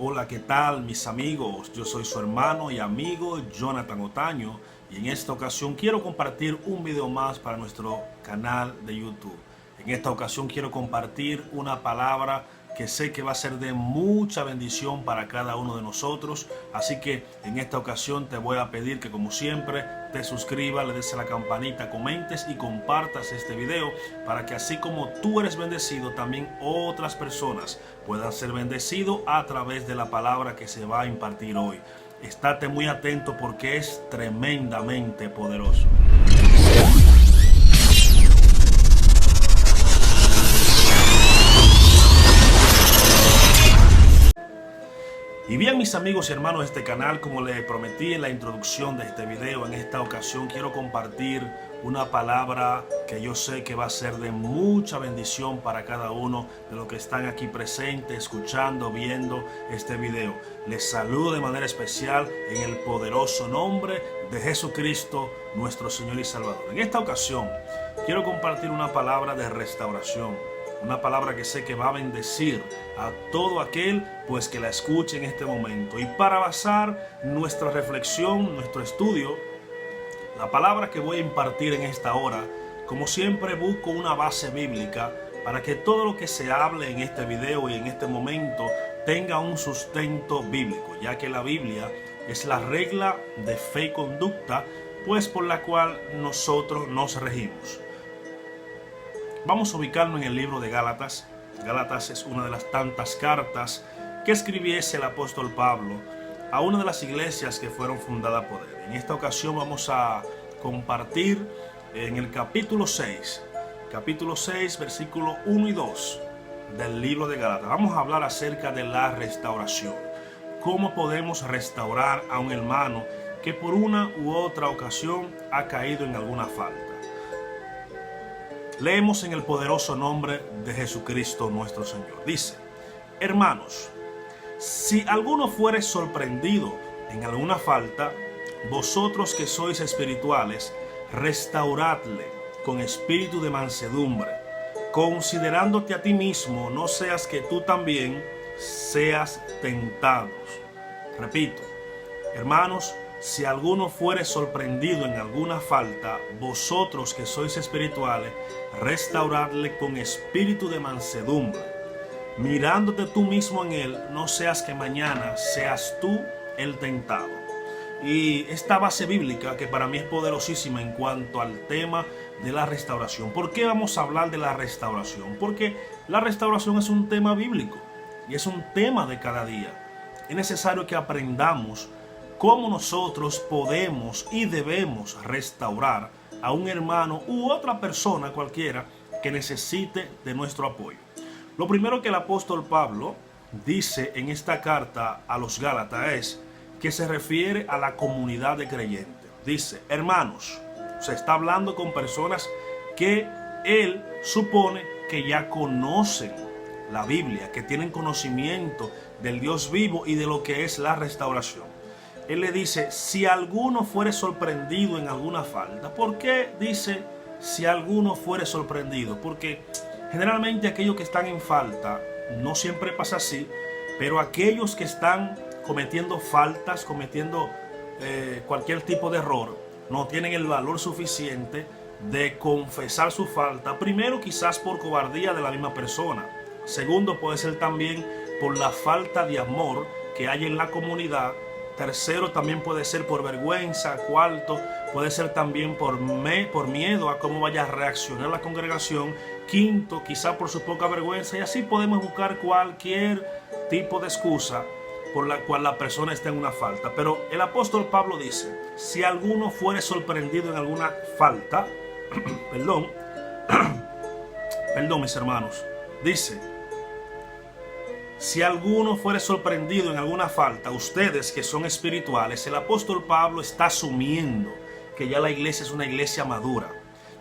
Hola, ¿qué tal mis amigos? Yo soy su hermano y amigo Jonathan Otaño y en esta ocasión quiero compartir un video más para nuestro canal de YouTube. En esta ocasión quiero compartir una palabra que sé que va a ser de mucha bendición para cada uno de nosotros. Así que en esta ocasión te voy a pedir que, como siempre, te suscribas, le des a la campanita, comentes y compartas este video para que así como tú eres bendecido, también otras personas puedan ser bendecidos a través de la palabra que se va a impartir hoy. Estate muy atento porque es tremendamente poderoso. Y bien, mis amigos y hermanos de este canal, como les prometí en la introducción de este video, en esta ocasión quiero compartir una palabra que yo sé que va a ser de mucha bendición para cada uno de los que están aquí presentes, escuchando, viendo este video. Les saludo de manera especial en el poderoso nombre de Jesucristo, nuestro Señor y Salvador. En esta ocasión quiero compartir una palabra de restauración. Una palabra que sé que va a bendecir a todo aquel pues que la escuche en este momento. Y para basar nuestra reflexión, nuestro estudio, la palabra que voy a impartir en esta hora, como siempre busco una base bíblica para que todo lo que se hable en este video y en este momento tenga un sustento bíblico, ya que la Biblia es la regla de fe y conducta pues por la cual nosotros nos regimos. Vamos a ubicarnos en el libro de Gálatas. Gálatas es una de las tantas cartas que escribiese el apóstol Pablo a una de las iglesias que fueron fundadas por él. En esta ocasión vamos a compartir en el capítulo 6, versículos 1 y 2 del libro de Gálatas. Vamos a hablar acerca de la restauración. Cómo podemos restaurar a un hermano que por una u otra ocasión ha caído en alguna falta. Leemos en el poderoso nombre de Jesucristo nuestro Señor. Dice: hermanos, si alguno fuere sorprendido en alguna falta, vosotros que sois espirituales, restauradle con espíritu de mansedumbre, considerándote a ti mismo, no seas que tú también seas tentados. Repito, hermanos, si alguno fuere sorprendido en alguna falta, vosotros que sois espirituales, restauradle con espíritu de mansedumbre, mirándote tú mismo en él, no seas que mañana seas tú el tentado. Y esta base bíblica que para mí es poderosísima en cuanto al tema de la restauración. ¿Por qué vamos a hablar de la restauración? Porque la restauración es un tema bíblico y es un tema de cada día. Es necesario que aprendamos cómo nosotros podemos y debemos restaurar a un hermano u otra persona cualquiera que necesite de nuestro apoyo. Lo primero que el apóstol Pablo dice en esta carta a los Gálatas es que se refiere a la comunidad de creyentes. Dice: hermanos, se está hablando con personas que él supone que ya conocen la Biblia, que tienen conocimiento del Dios vivo y de lo que es la restauración. Él le dice: si alguno fuere sorprendido en alguna falta. ¿Por qué dice si alguno fuere sorprendido? Porque generalmente aquellos que están en falta, no siempre pasa así, pero aquellos que están cometiendo faltas, cometiendo cualquier tipo de error, no tienen el valor suficiente de confesar su falta. Primero, quizás por cobardía de la misma persona. Segundo, puede ser también por la falta de amor que hay en la comunidad. Tercero, también puede ser por vergüenza. Cuarto, puede ser también por miedo a cómo vaya a reaccionar la congregación. Quinto, quizá por su poca vergüenza. Y así podemos buscar cualquier tipo de excusa por la cual la persona está en una falta. Pero el apóstol Pablo dice: si alguno fuere sorprendido en alguna falta, perdón, mis hermanos, dice: si alguno fuere sorprendido en alguna falta, ustedes que son espirituales, el apóstol Pablo está asumiendo que ya la iglesia es una iglesia madura,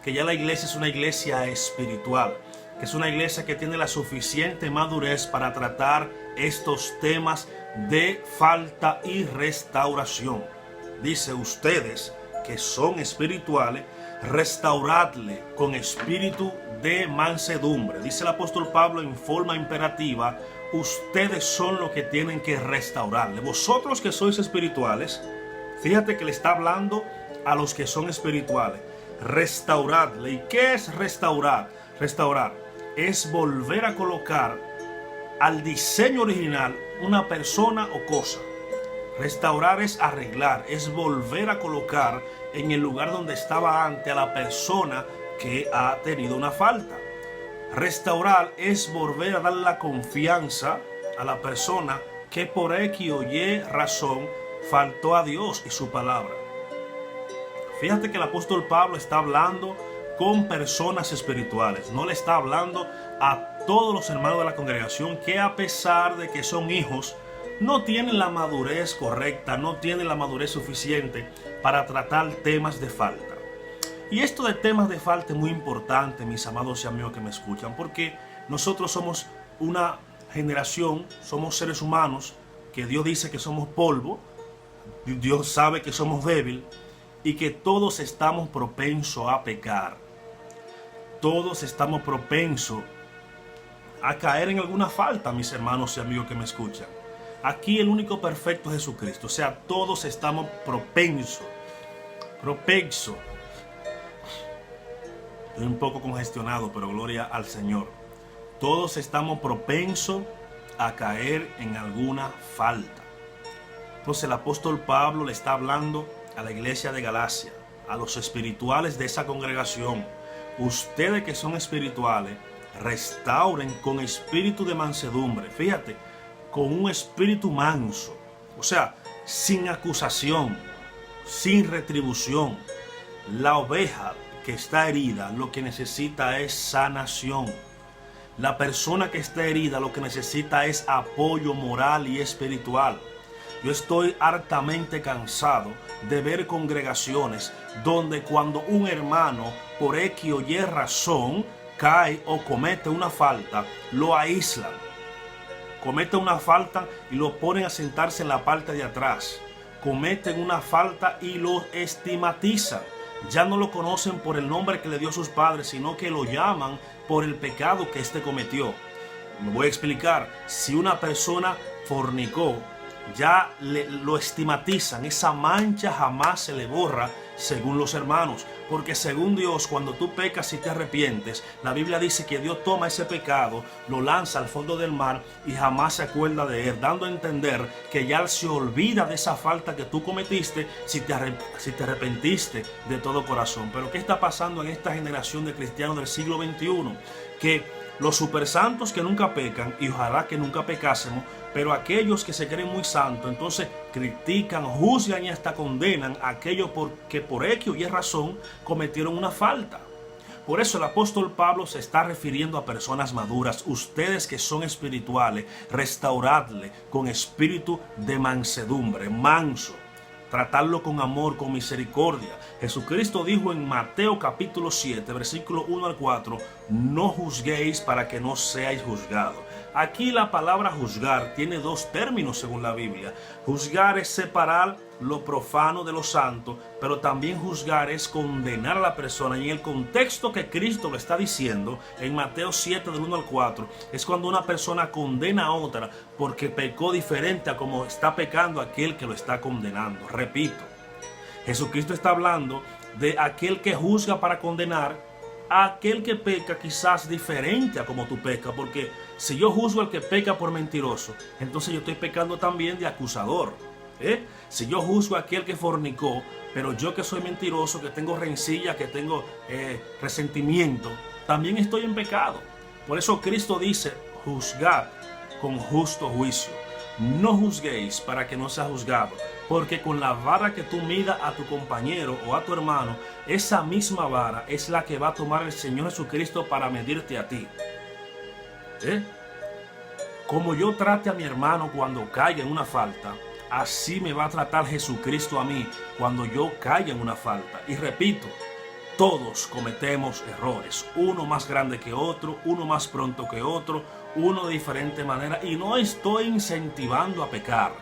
que ya la iglesia es una iglesia espiritual, que es una iglesia que tiene la suficiente madurez para tratar estos temas de falta y restauración. Dice: ustedes que son espirituales, restauradle con espíritu de mansedumbre. Dice el apóstol Pablo en forma imperativa: ustedes son los que tienen que restaurarle. Vosotros que sois espirituales, fíjate que le está hablando a los que son espirituales. Restauradle. ¿Y qué es restaurar? Restaurar es volver a colocar al diseño original una persona o cosa. Restaurar es arreglar, es volver a colocar en el lugar donde estaba antes a la persona que ha tenido una falta. Restaurar es volver a dar la confianza a la persona que por X o Y razón faltó a Dios y su palabra. Fíjate que el apóstol Pablo está hablando con personas espirituales, no le está hablando a todos los hermanos de la congregación que, a pesar de que son hijos, no tienen la madurez correcta, no tienen la madurez suficiente para tratar temas de falta. Y esto de temas de falta es muy importante, mis amados y amigos que me escuchan, porque nosotros somos una generación, somos seres humanos, que Dios dice que somos polvo, Dios sabe que somos débiles y que todos estamos propensos a pecar. Todos estamos propensos a caer en alguna falta, mis hermanos y amigos que me escuchan. Aquí el único perfecto es Jesucristo. O sea, todos estamos propensos. Estoy un poco congestionado, pero gloria al Señor. Todos estamos propensos a caer en alguna falta. Entonces el apóstol Pablo le está hablando a la iglesia de Galacia, a los espirituales de esa congregación. Ustedes que son espirituales, restauren con espíritu de mansedumbre. Fíjate, con un espíritu manso, o sea, sin acusación, sin retribución. La oveja que está herida lo que necesita es sanación. La persona que está herida lo que necesita es apoyo moral y espiritual. Yo estoy hartamente cansado de ver congregaciones donde cuando un hermano por X o Y razón cae o comete una falta, lo aíslan. Cometen una falta y lo ponen a sentarse en la parte de atrás. Cometen una falta y lo estigmatizan. Ya no lo conocen por el nombre que le dio a sus padres, sino que lo llaman por el pecado que éste cometió. Me voy a explicar. Si una persona fornicó, ya lo estigmatizan. Esa mancha jamás se le borra, según los hermanos, porque según Dios, cuando tú pecas y te arrepientes, la Biblia dice que Dios toma ese pecado, lo lanza al fondo del mar y jamás se acuerda de él, dando a entender que ya se olvida de esa falta que tú cometiste si te arrepentiste de todo corazón. Pero ¿qué está pasando en esta generación de cristianos del siglo XXI? Que los supersantos que nunca pecan, y ojalá que nunca pecásemos, pero aquellos que se creen muy santos, entonces critican, juzgan y hasta condenan a aquellos que por X o Y razón cometieron una falta. Por eso el apóstol Pablo se está refiriendo a personas maduras. Ustedes que son espirituales, restauradle con espíritu de mansedumbre, manso. Tratarlo con amor, con misericordia. Jesucristo dijo en Mateo capítulo 7, versículo 1 al 4, no juzguéis para que no seáis juzgados. Aquí la palabra juzgar tiene dos términos según la Biblia. Juzgar es separar lo profano de lo santo, pero también juzgar es condenar a la persona. Y en el contexto que Cristo lo está diciendo, en Mateo 7 del 1 al 4, es cuando una persona condena a otra porque pecó diferente a como está pecando aquel que lo está condenando. Repito, Jesucristo está hablando de aquel que juzga para condenar a aquel que peca quizás diferente a como tú pecas, porque si yo juzgo al que peca por mentiroso, entonces yo estoy pecando también de acusador. Si yo juzgo a aquel que fornicó, pero yo que soy mentiroso, que tengo rencilla, que tengo resentimiento, también estoy en pecado. Por eso Cristo dice, juzgad con justo juicio. No juzguéis para que no sea juzgado, porque con la vara que tú midas a tu compañero o a tu hermano, esa misma vara es la que va a tomar el Señor Jesucristo para medirte a ti. Como yo trate a mi hermano cuando caiga en una falta, así me va a tratar Jesucristo a mí cuando yo caiga en una falta. Y repito, todos cometemos errores, uno más grande que otro, uno más pronto que otro, uno de diferente manera, y no estoy incentivando a pecar.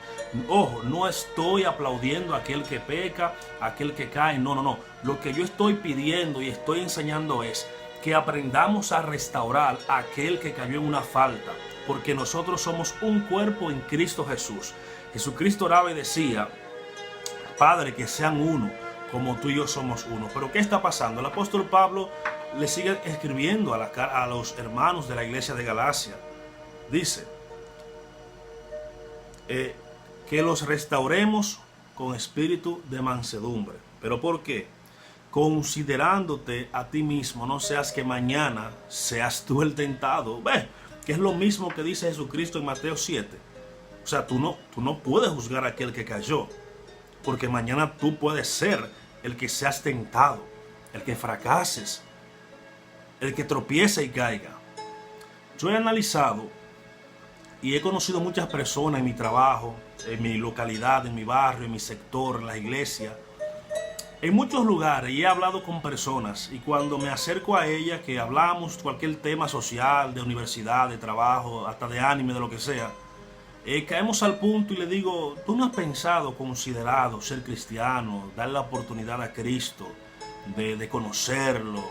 Ojo, no estoy aplaudiendo a aquel que peca, a aquel que cae, no. Lo que yo estoy pidiendo y estoy enseñando es que aprendamos a restaurar a aquel que cayó en una falta. porque nosotros somos un cuerpo en Cristo Jesús. Jesucristo oraba y decía: Padre, que sean uno, como tú y yo somos uno. Pero ¿qué está pasando? El apóstol Pablo le sigue escribiendo a los hermanos de la iglesia de Galacia. Dice que los restauremos con espíritu de mansedumbre. ¿Pero por qué? Considerándote a ti mismo, no seas que mañana seas tú el tentado. Ve, que es lo mismo que dice Jesucristo en Mateo 7. O sea, tú no puedes juzgar a aquel que cayó, porque mañana tú puedes ser el que seas tentado, el que fracases, el que tropiece y caiga. Yo he analizado y he conocido muchas personas en mi trabajo, en mi localidad, en mi barrio, en mi sector, en la iglesia, en muchos lugares, y he hablado con personas, y cuando me acerco a ellas, que hablamos cualquier tema social, de universidad, de trabajo, hasta de anime, de lo que sea, caemos al punto y le digo: ¿tú no has pensado, considerado ser cristiano, dar la oportunidad a Cristo de conocerlo?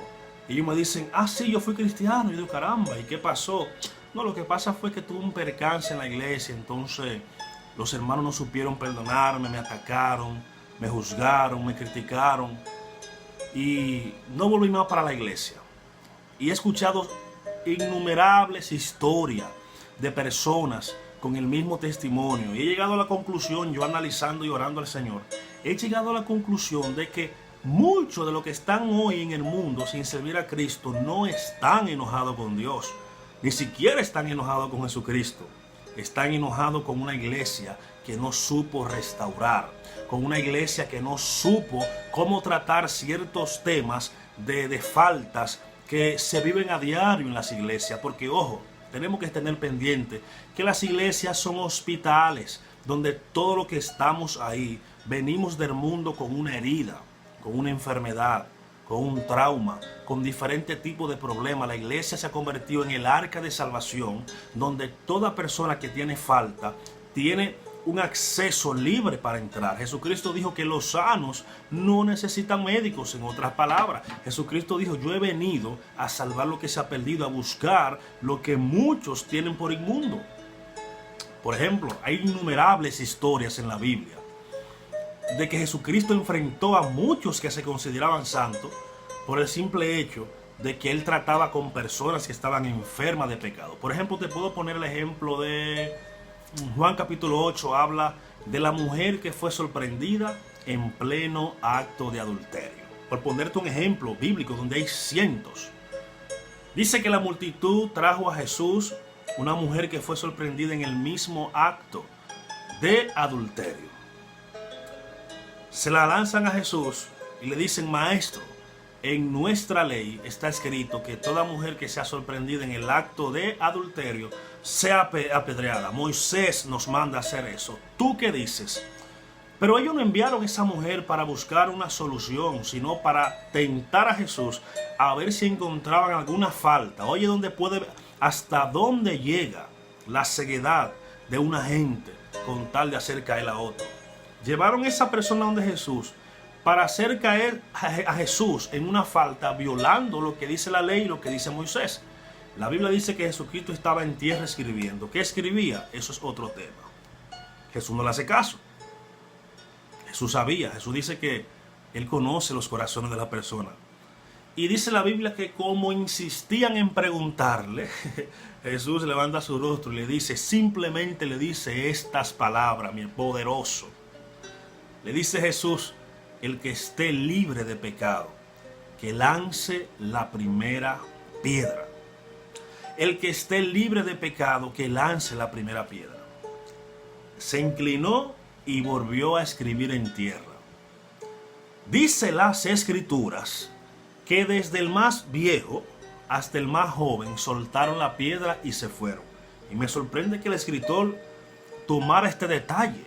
Y ellos me dicen: ah, sí, yo fui cristiano. Y yo digo: caramba, ¿y qué pasó? No, lo que pasa fue que tuve un percance en la iglesia, entonces los hermanos no supieron perdonarme, me atacaron, me juzgaron, me criticaron, y no volví más para la iglesia. Y he escuchado innumerables historias de personas con el mismo testimonio, y he llegado a la conclusión, yo analizando y orando al Señor, he llegado a la conclusión de que muchos de los que están hoy en el mundo sin servir a Cristo no están enojados con Dios, ni siquiera están enojados con Jesucristo. Están enojados con una iglesia que no supo restaurar, con una iglesia que no supo cómo tratar ciertos temas de faltas que se viven a diario en las iglesias. Porque, ojo, tenemos que tener pendiente que las iglesias son hospitales, donde todo lo que estamos ahí, venimos del mundo con una herida, con una enfermedad, con un trauma, con diferentes tipos de problemas. La iglesia se ha convertido en el arca de salvación, donde toda persona que tiene falta tiene un acceso libre para entrar. Jesucristo dijo que los sanos no necesitan médicos. En otras palabras, Jesucristo dijo: yo he venido a salvar lo que se ha perdido, a buscar lo que muchos tienen por inmundo. Por ejemplo, hay innumerables historias en la Biblia de que Jesucristo enfrentó a muchos que se consideraban santos por el simple hecho de que Él trataba con personas que estaban enfermas de pecado. Por ejemplo, te puedo poner el ejemplo de Juan capítulo 8, habla de la mujer que fue sorprendida en pleno acto de adulterio. Por ponerte un ejemplo bíblico donde hay cientos. Dice que la multitud trajo a Jesús una mujer que fue sorprendida en el mismo acto de adulterio. Se la lanzan a Jesús y le dicen: maestro, en nuestra ley está escrito que toda mujer que sea sorprendida en el acto de adulterio sea apedreada. Moisés nos manda a hacer eso. ¿Tú qué dices? Pero ellos no enviaron a esa mujer para buscar una solución, sino para tentar a Jesús a ver si encontraban alguna falta. Oye, hasta dónde llega la ceguedad de una gente con tal de hacer caer a otro. Llevaron a esa persona donde Jesús para hacer caer a Jesús en una falta, violando lo que dice la ley y lo que dice Moisés. La Biblia dice que Jesucristo estaba en tierra escribiendo. ¿Qué escribía? Eso es otro tema. Jesús no le hace caso. Jesús sabía. Jesús dice que Él conoce los corazones de la persona. Y dice la Biblia que como insistían en preguntarle, Jesús levanta su rostro y le dice, simplemente le dice estas palabras: mi poderoso. Le dice Jesús: el que esté libre de pecado, que lance la primera piedra. El que esté libre de pecado, que lance la primera piedra. Se inclinó y volvió a escribir en tierra. Dice las Escrituras que desde el más viejo hasta el más joven soltaron la piedra y se fueron. Y me sorprende que el escritor tomara este detalle.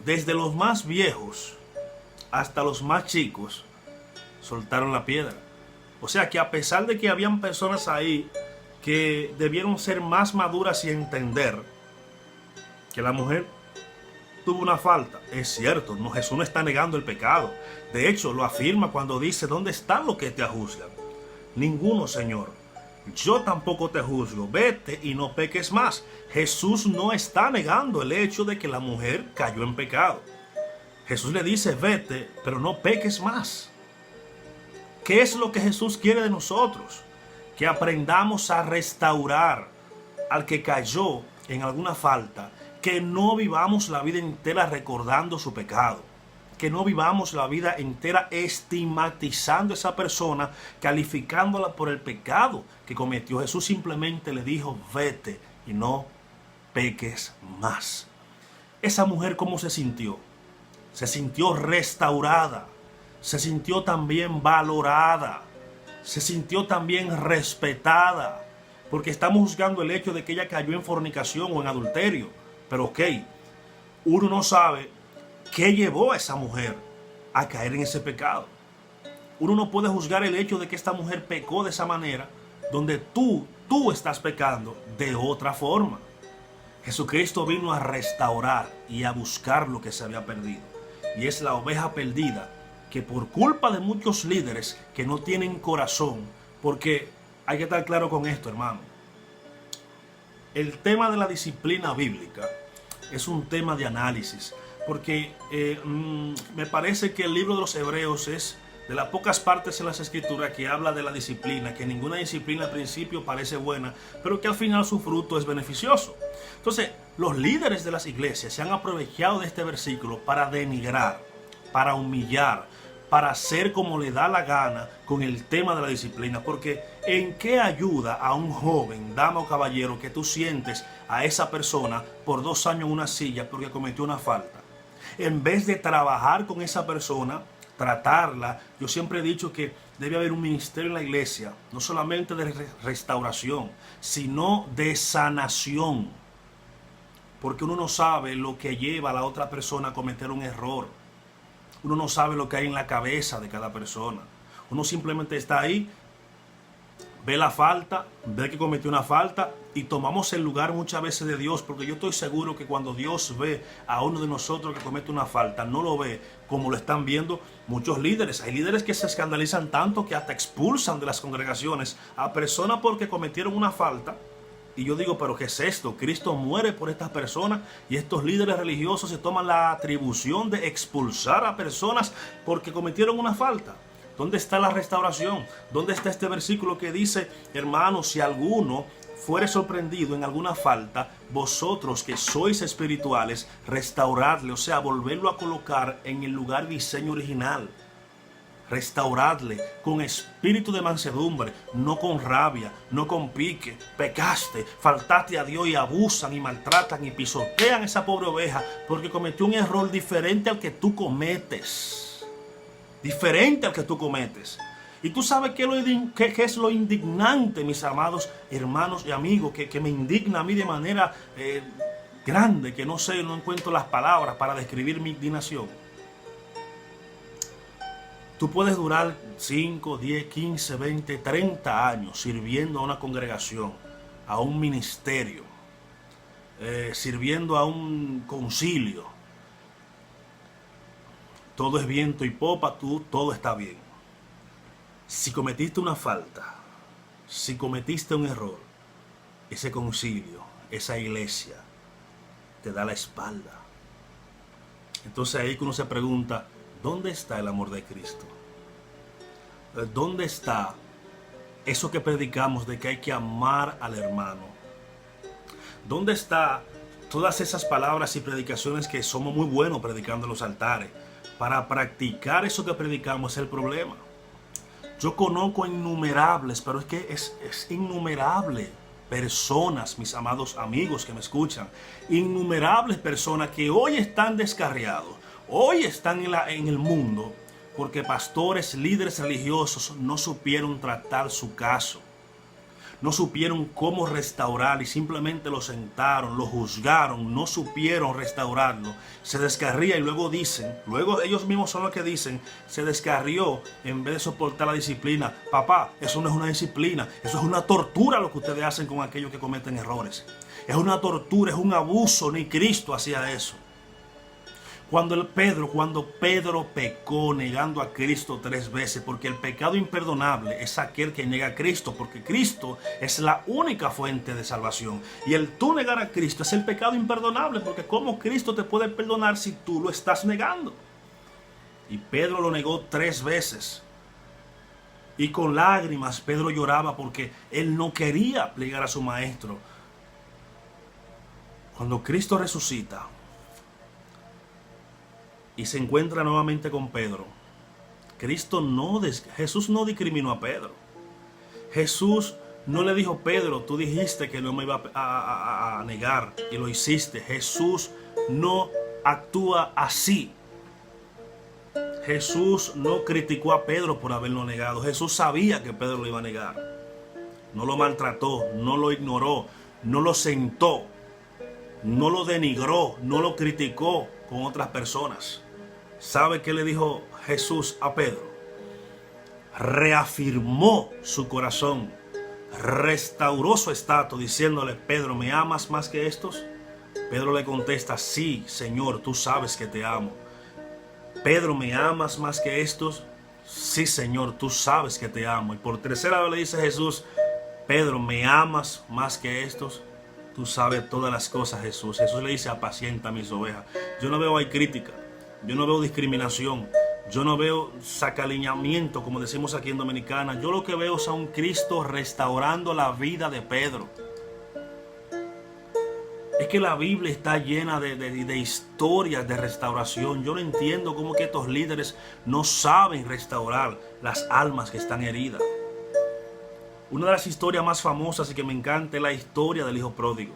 Desde los más viejos hasta los más chicos soltaron la piedra. O sea que a pesar de que habían personas ahí que debieron ser más maduras y entender que la mujer tuvo una falta. Es cierto, no, Jesús no está negando el pecado. De hecho, lo afirma cuando dice: ¿dónde están los que te juzgan? Ninguno, Señor. yo tampoco te juzgo, vete y no peques más. Jesús no está negando el hecho de que la mujer cayó en pecado. Jesús le dice, vete, pero no peques más. ¿Qué es lo que Jesús quiere de nosotros? Que aprendamos a restaurar al que cayó en alguna falta, que no vivamos la vida entera recordando su pecado, que no vivamos la vida entera estigmatizando a esa persona, calificándola por el pecado que cometió. Jesús simplemente le dijo, vete y no peques más. Esa mujer, ¿cómo se sintió? Se sintió restaurada, se sintió también valorada, se sintió también respetada, porque estamos juzgando el hecho de que ella cayó en fornicación o en adulterio. Pero ok, uno no sabe qué llevó a esa mujer a caer en ese pecado. Uno no puede juzgar el hecho de que esta mujer pecó de esa manera, donde tú estás pecando de otra forma. Jesucristo vino a restaurar y a buscar lo que se había perdido. Y es la oveja perdida que por culpa de muchos líderes que no tienen corazón, porque hay que estar claro con esto, hermano. El tema de la disciplina bíblica es un tema de análisis, porque me parece que el libro de los Hebreos es de las pocas partes en las Escrituras que habla de la disciplina, que ninguna disciplina al principio parece buena, pero que al final su fruto es beneficioso. Entonces, los líderes de las iglesias se han aprovechado de este versículo para denigrar, para humillar, para hacer como le da la gana con el tema de la disciplina. Porque ¿en qué ayuda a un joven, dama o caballero, que tú sientes a esa persona por 2 años en una silla porque cometió una falta? En vez de trabajar con esa persona, tratarla, yo siempre he dicho que debe haber un ministerio en la iglesia, no solamente de restauración, sino de sanación. Porque uno no sabe lo que lleva a la otra persona a cometer un error. Uno no sabe lo que hay en la cabeza de cada persona. Uno simplemente está ahí, ve la falta, ve que cometió una falta y tomamos el lugar muchas veces de Dios, porque yo estoy seguro que cuando Dios ve a uno de nosotros que comete una falta, no lo ve como lo están viendo muchos líderes. Hay líderes que se escandalizan tanto que hasta expulsan de las congregaciones a personas porque cometieron una falta. Y yo digo, ¿pero qué es esto? Cristo muere por estas personas y estos líderes religiosos se toman la atribución de expulsar a personas porque cometieron una falta. ¿Dónde está la restauración? ¿Dónde está este versículo que dice, hermanos, si alguno fuere sorprendido en alguna falta, vosotros que sois espirituales, restauradle, o sea, volverlo a colocar en el lugar diseño original? Restauradle con espíritu de mansedumbre, no con rabia, no con pique. Pecaste, faltaste a Dios y abusan y maltratan y pisotean a esa pobre oveja porque cometió un error diferente al que tú cometes. Diferente al que tú cometes. Y tú sabes qué es lo indignante, mis amados hermanos y amigos, que me indigna a mí de manera grande, que no sé, no encuentro las palabras para describir mi indignación. Tú puedes durar 5, 10, 15, 20, 30 años sirviendo a una congregación, a un ministerio, sirviendo a un concilio. Todo es viento y popa, todo está bien. Si cometiste una falta, si cometiste un error, ese concilio, esa iglesia, te da la espalda. Entonces ahí que uno se pregunta, ¿dónde está el amor de Cristo? ¿Dónde está eso que predicamos de que hay que amar al hermano? ¿Dónde está todas esas palabras y predicaciones que somos muy buenos predicando en los altares? Para practicar eso que predicamos es el problema. Yo conozco innumerables, pero es que es innumerable personas, mis amados amigos que me escuchan, innumerables personas que hoy están descarriados, hoy están en el mundo porque pastores, líderes religiosos no supieron tratar su caso. No supieron cómo restaurar y simplemente lo sentaron, lo juzgaron, no supieron restaurarlo. Se descarría y luego ellos mismos son los que dicen, se descarrió en vez de soportar la disciplina. Papá, eso no es una disciplina, eso es una tortura lo que ustedes hacen con aquellos que cometen errores. Es una tortura, es un abuso, ni Cristo hacía eso. Cuando Pedro pecó negando a Cristo 3 veces, porque el pecado imperdonable es aquel que niega a Cristo, porque Cristo es la única fuente de salvación. Y el tú negar a Cristo es el pecado imperdonable, porque ¿cómo Cristo te puede perdonar si tú lo estás negando? Y Pedro lo negó 3 veces. Y con lágrimas Pedro lloraba porque él no quería plegar a su maestro. Cuando Cristo resucita y se encuentra nuevamente con Pedro, Jesús no discriminó a Pedro. Jesús no le dijo: Pedro, tú dijiste que no me iba a negar y lo hiciste. Jesús no actúa así. Jesús no criticó a Pedro por haberlo negado. Jesús sabía que Pedro lo iba a negar. No lo maltrató, no lo ignoró, no lo sentó, no lo denigró, no lo criticó con otras personas. ¿Sabe qué le dijo Jesús a Pedro? Reafirmó su corazón, restauró su estatus diciéndole: Pedro, ¿me amas más que estos? Pedro le contesta: sí, Señor, tú sabes que te amo. Pedro, ¿me amas más que estos? Sí, Señor, tú sabes que te amo. Y por 3ª vez le dice Jesús: Pedro, ¿me amas más que estos? Tú sabes todas las cosas, Jesús. Jesús le dice: apacienta mis ovejas. Yo no veo ahí crítica, yo no veo discriminación, yo no veo sacaliñamiento, como decimos aquí en Dominicana. Yo lo que veo es a un Cristo restaurando la vida de Pedro. Es que la Biblia está llena de historias de restauración. Yo no entiendo cómo que estos líderes no saben restaurar las almas que están heridas. Una de las historias más famosas y que me encanta es la historia del hijo pródigo.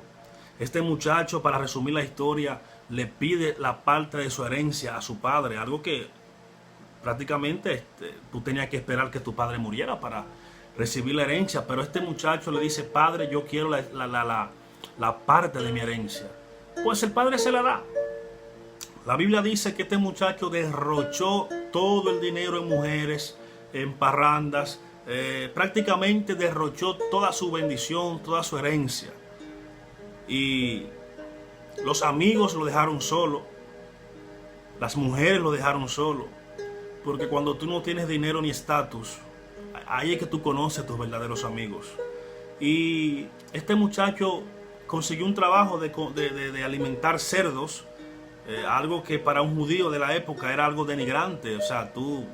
Este muchacho, para resumir la historia, le pide la parte de su herencia a su padre, algo que prácticamente tú tenías que esperar que tu padre muriera para recibir la herencia, pero este muchacho le dice: padre, yo quiero la parte de mi herencia. Pues el padre se la da. La Biblia dice que este muchacho derrochó todo el dinero en mujeres, en parrandas, prácticamente derrochó toda su bendición, toda su herencia. Y los amigos lo dejaron solo, las mujeres lo dejaron solo, porque cuando tú no tienes dinero ni estatus, ahí es que tú conoces tus verdaderos amigos. Y este muchacho consiguió un trabajo de alimentar cerdos, algo que para un judío de la época era algo denigrante. O sea, tú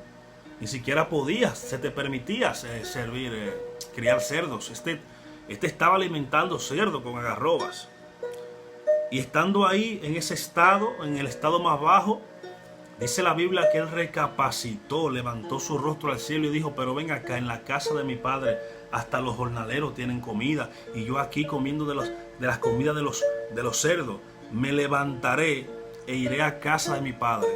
ni siquiera podías, se te permitía criar cerdos. Este estaba alimentando cerdos con algarrobas. Y estando ahí en ese estado, en el estado más bajo, dice la Biblia que él recapacitó, levantó su rostro al cielo y dijo: pero ven acá, en la casa de mi padre hasta los jornaleros tienen comida, y yo aquí comiendo de las comidas de los cerdos. Me levantaré e iré a casa de mi padre.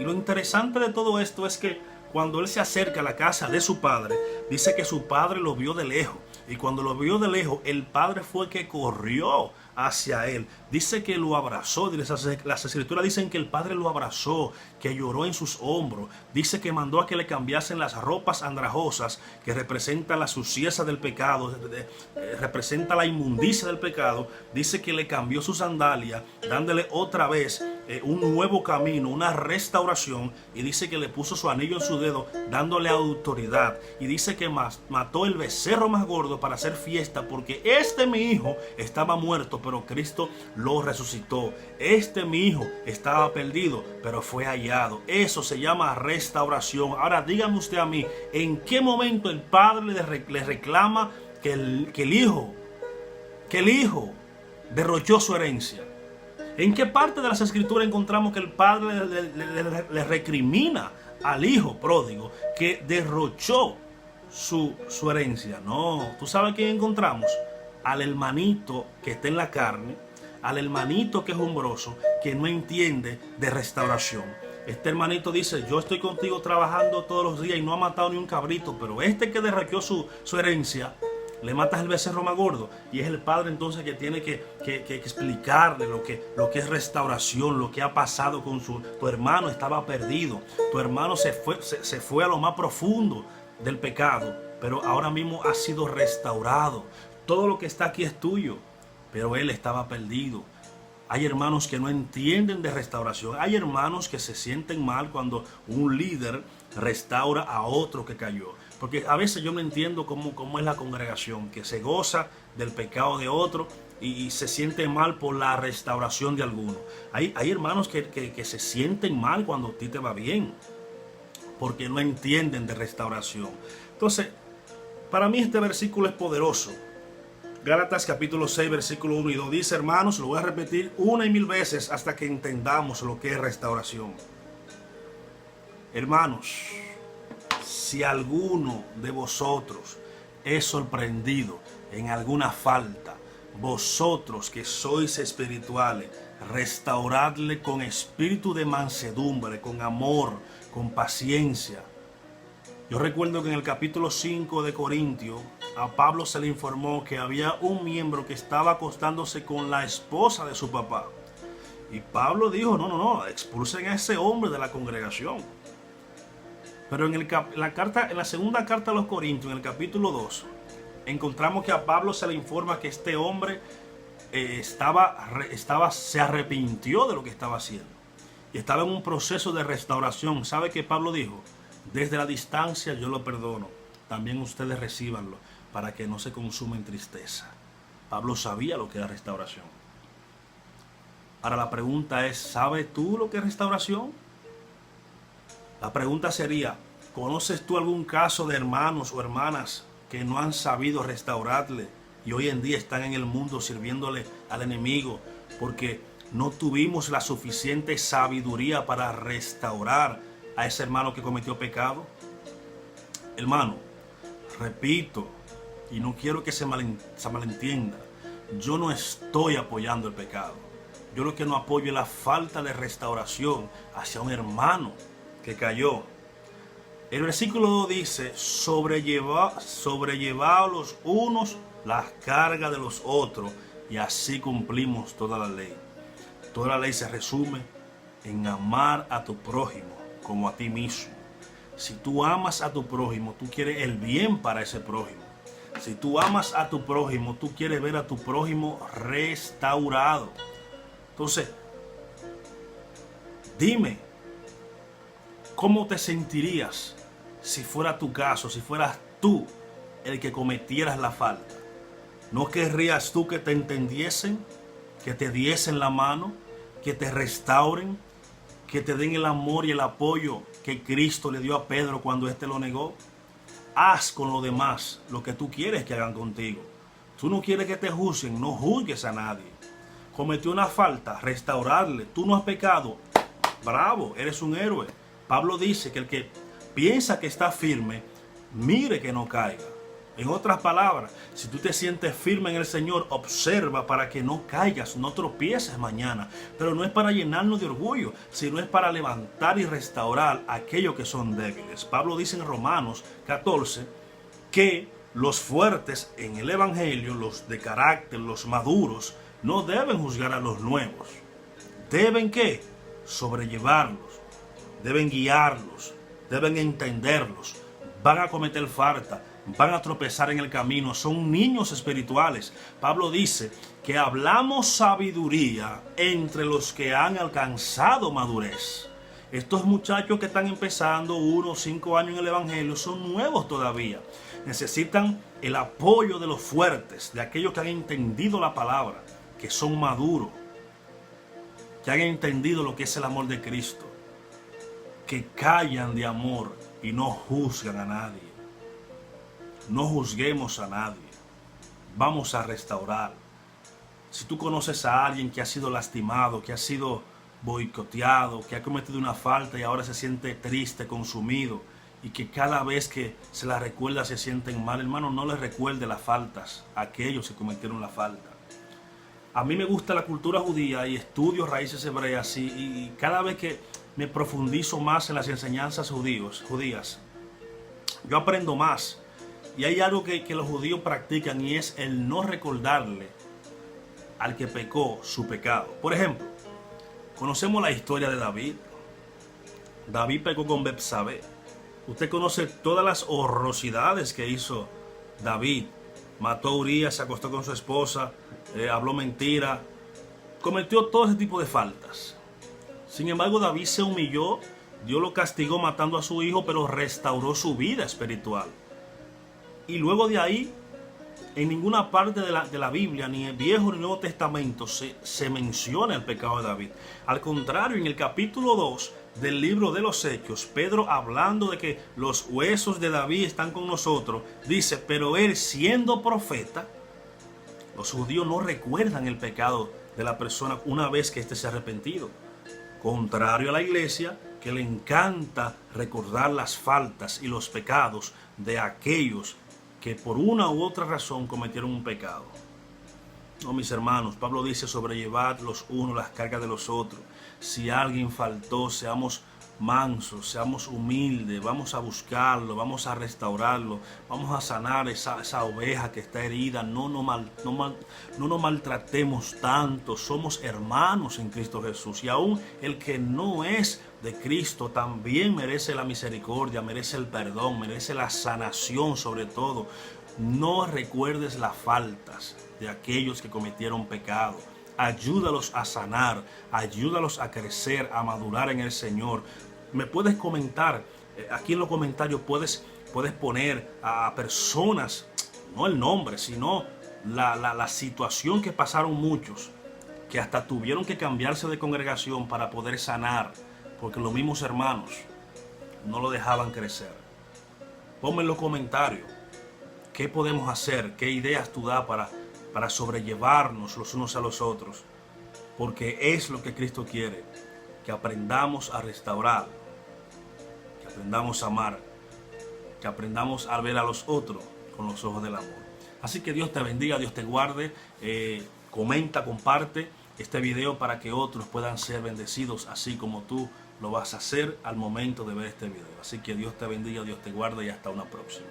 Y lo interesante de todo esto es que cuando él se acerca a la casa de su padre, dice que su padre lo vio de lejos. Y cuando lo vio de lejos, el padre fue que corrió hacia él. Dice que lo abrazó. Las escrituras dicen que el padre lo abrazó, que lloró en sus hombros. Dice que mandó a que le cambiasen las ropas andrajosas, que representan la suciedad del pecado, representa la inmundicia del pecado. Dice que le cambió sus sandalias, dándole otra vez un nuevo camino, una restauración. Y dice que le puso su anillo en su dedo, dándole autoridad. Y dice que mató el becerro más gordo para hacer fiesta, porque mi hijo estaba muerto, pero Cristo lo resucitó. Mi hijo estaba perdido, pero fue hallado. Eso se llama restauración. Ahora dígame usted a mí, ¿en qué momento el padre le reclama que el hijo derrochó su herencia? ¿En qué parte de las escrituras encontramos que el padre le recrimina al hijo pródigo que derrochó su herencia? No, ¿tú sabes quién encontramos? Al hermanito que está en la carne, al hermanito que es umbroso, que no entiende de restauración. Este hermanito dice: yo estoy contigo trabajando todos los días y no ha matado ni un cabrito, pero que derrochó su herencia, le matas el becerro más gordo. Y es el padre entonces que tiene que explicarle lo que es restauración, lo que ha pasado con tu hermano. Estaba perdido, tu hermano se fue a lo más profundo del pecado, pero ahora mismo ha sido restaurado. Todo lo que está aquí es tuyo, pero él estaba perdido. Hay hermanos que no entienden de restauración. Hay hermanos que se sienten mal cuando un líder restaura a otro que cayó. Porque a veces yo no entiendo cómo es la congregación, que se goza del pecado de otro y se siente mal por la restauración de alguno. Hay hermanos que se sienten mal cuando a ti te va bien, porque no entienden de restauración. Entonces, para mí este versículo es poderoso. Gálatas capítulo 6, versículo 1 y 2 dice, hermanos, lo voy a repetir una y mil veces hasta que entendamos lo que es restauración. Hermanos, si alguno de vosotros es sorprendido en alguna falta, vosotros que sois espirituales, restauradle con espíritu de mansedumbre, con amor, con paciencia. Yo recuerdo que en el capítulo 5 de Corintios, a Pablo se le informó que había un miembro que estaba acostándose con la esposa de su papá. Y Pablo dijo, no, expulsen a ese hombre de la congregación. Pero en la segunda carta a los Corintios, en el capítulo 2, encontramos que a Pablo se le informa que este hombre se arrepintió de lo que estaba haciendo. Y estaba en un proceso de restauración. ¿Sabe qué Pablo dijo? Desde la distancia yo lo perdono. También ustedes recíbanlo para que no se consuma en tristeza. Pablo sabía lo que era restauración. Ahora la pregunta es, ¿sabes tú lo que es restauración? La pregunta sería, ¿conoces tú algún caso de hermanos o hermanas que no han sabido restaurarle y hoy en día están en el mundo sirviéndole al enemigo porque no tuvimos la suficiente sabiduría para restaurar a ese hermano que cometió pecado? Hermano, repito, y no quiero que se malentienda, yo no estoy apoyando el pecado. Yo lo que no apoyo es la falta de restauración hacia un hermano que cayó. El versículo 2 dice, sobrellevaos los unos las cargas de los otros, y así cumplimos toda la ley. Toda la ley se resume en amar a tu prójimo como a ti mismo. Si tú amas a tu prójimo, tú quieres el bien para ese prójimo. Si tú amas a tu prójimo, tú quieres ver a tu prójimo restaurado. Entonces, dime, ¿cómo te sentirías si fuera tu caso, si fueras tú el que cometieras la falta? ¿No querrías tú que te entendiesen, que te diesen la mano, que te restauren, que te den el amor y el apoyo que Cristo le dio a Pedro cuando éste lo negó? Haz con los demás lo que tú quieres que hagan contigo. Tú no quieres que te juzguen, no juzgues a nadie. Cometió una falta, restaurarle. Tú no has pecado, bravo, eres un héroe. Pablo dice que el que piensa que está firme, mire que no caiga. En otras palabras, si tú te sientes firme en el Señor, observa para que no caigas, no tropieces mañana. Pero no es para llenarnos de orgullo, sino es para levantar y restaurar a aquellos que son débiles. Pablo dice en Romanos 14 que los fuertes en el Evangelio, los de carácter, los maduros, no deben juzgar a los nuevos. ¿Deben qué? Sobrellevarlos, deben guiarlos, deben entenderlos. Van a cometer falta, van a tropezar en el camino, son niños espirituales. Pablo dice que hablamos sabiduría entre los que han alcanzado madurez. Estos muchachos que están empezando 1 o 5 años en el Evangelio son nuevos todavía. Necesitan el apoyo de los fuertes, de aquellos que han entendido la palabra, que son maduros, que han entendido lo que es el amor de Cristo, que callan de amor y no juzgan a nadie. No juzguemos a nadie. Vamos a restaurar. Si tú conoces a alguien que ha sido lastimado, que ha sido boicoteado, que ha cometido una falta y ahora se siente triste, consumido, y que cada vez que se la recuerda se sienten mal, hermano, no les recuerde las faltas a aquellos que cometieron la falta. A mí me gusta la cultura judía y estudio raíces hebreas y cada vez que me profundizo más en las enseñanzas judías, yo aprendo más. Y hay algo que los judíos practican y es el no recordarle al que pecó su pecado. Por ejemplo, conocemos la historia de David. David pecó con Betsabé. Usted conoce todas las horrorosidades que hizo David. Mató a Urías, se acostó con su esposa, habló mentira. cometió todo ese tipo de faltas. Sin embargo, David se humilló, Dios lo castigó matando a su hijo, pero restauró su vida espiritual. Y luego de ahí, en ninguna parte de la Biblia, ni el Viejo ni el Nuevo Testamento, se menciona el pecado de David. Al contrario, en el capítulo 2 del libro de los Hechos, Pedro, hablando de que los huesos de David están con nosotros, dice, pero él, siendo profeta, los judíos no recuerdan el pecado de la persona una vez que éste se ha arrepentido. Contrario a la iglesia, que le encanta recordar las faltas y los pecados de aquellos que por una u otra razón cometieron un pecado. No, mis hermanos, Pablo dice sobrellevar los unos las cargas de los otros. Si alguien faltó, seamos mansos, seamos humildes, vamos a buscarlo, vamos a restaurarlo, vamos a sanar esa oveja que está herida. No nos maltratemos tanto, somos hermanos en Cristo Jesús. Y aún el que no es de Cristo también merece la misericordia, merece el perdón, merece la sanación sobre todo. No recuerdes las faltas de aquellos que cometieron pecado. Ayúdalos a sanar, ayúdalos a crecer, a madurar en el Señor. Me puedes comentar, aquí en los comentarios puedes poner a personas, no el nombre, sino la situación que pasaron muchos, que hasta tuvieron que cambiarse de congregación para poder sanar, porque los mismos hermanos no lo dejaban crecer. Ponme en los comentarios qué podemos hacer, qué ideas tú das para sobrellevarnos los unos a los otros, porque es lo que Cristo quiere, que aprendamos a restaurar, que aprendamos a amar, que aprendamos a ver a los otros con los ojos del amor. Así que Dios te bendiga, Dios te guarde, comenta, comparte este video para que otros puedan ser bendecidos así como tú lo vas a hacer al momento de ver este video. Así que Dios te bendiga, Dios te guarde y hasta una próxima.